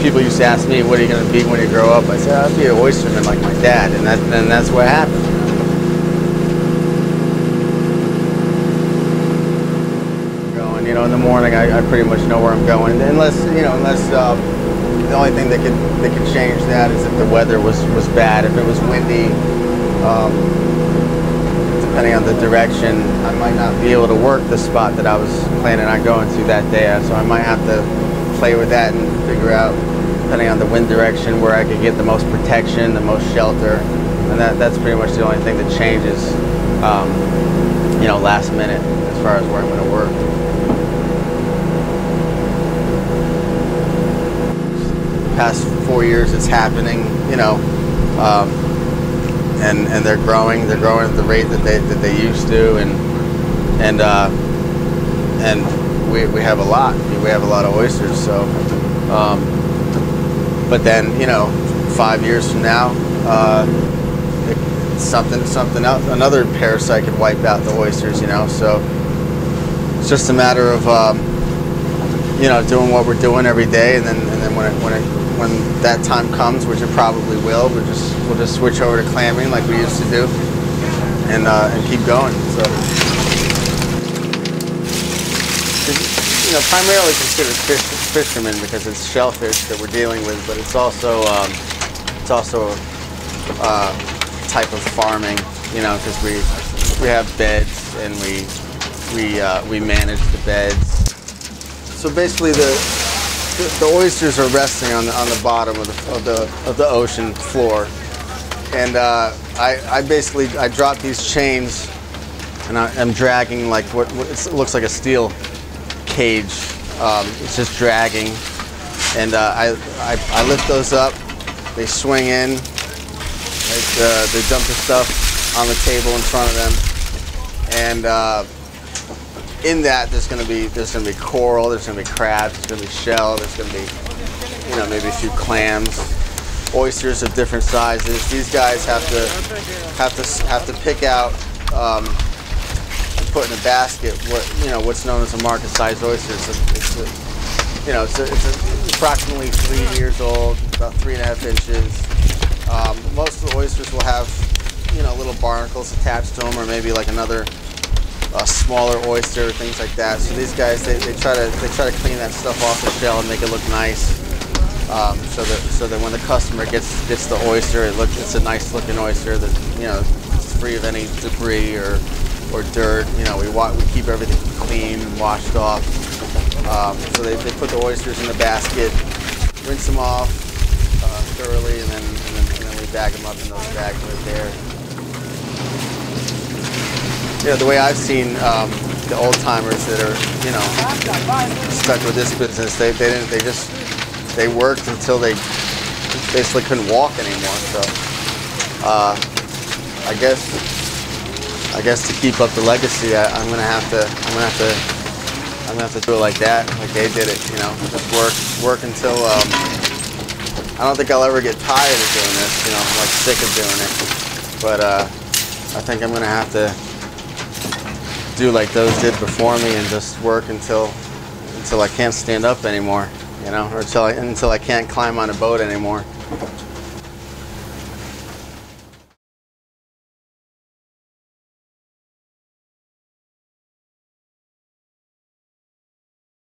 people used to ask me, what are you going to be when you grow up? I said, I'll be an oysterman like my dad, and that's what happened. Going, you know, in the morning, I pretty much know where I'm going, unless the only thing that could change that is if the weather was bad. If it was windy, depending on the direction, I might not be able to work the spot that I was planning on going to that day. So I might have to play with that and figure out, depending on the wind direction, where I could get the most protection, the most shelter, and that's pretty much the only thing that changes, you know, last minute as far as where I'm going to work. Past 4 years, it's happening, you know, and they're growing at the rate that they used to, and we have a lot. We have a lot of oysters. So, but then, you know, 5 years from now, something else, another parasite could wipe out the oysters. You know, so it's just a matter of you know, doing what we're doing every day, and then when that time comes, which it probably will, we'll just switch over to clamming like we used to do, and keep going. So, you know, primarily considered fishermen because it's shellfish that we're dealing with, but it's also a type of farming. You know, because we have beds and we manage the beds. So basically, the oysters are resting on the bottom of the ocean floor, and I basically drop these chains, and I'm dragging like what it looks like a steel cage. It's just dragging, and I lift those up. They swing in. They dump the stuff on the table in front of them, and in that there's gonna be coral, there's gonna be crabs, there's gonna be shell, there's gonna be, you know, maybe a few clams, oysters of different sizes. These guys have to pick out and put in a basket what's known as a market size oyster. It's approximately 3 years old, about 3.5 inches. Most of the oysters will have, you know, little barnacles attached to them, or maybe like another smaller oyster, things like that. So these guys, they try to clean that stuff off the shell and make it look nice, so that when the customer gets the oyster, it's a nice looking oyster that, you know, it's free of any debris or dirt. You know, we keep everything clean and washed off. So they put the oysters in the basket, rinse them off thoroughly, and then we bag them up in those bags right there. You know, the way I've seen the old timers that are, you know, stuck with this business, they worked until they basically couldn't walk anymore. So I guess to keep up the legacy, I'm gonna have to do it like that, like they did it. You know, just work until I don't think I'll ever get tired of doing this. You know, I'm like sick of doing it, but I think I'm gonna have to do like those did before me and just work until I can't stand up anymore, you know, or until I can't climb on a boat anymore.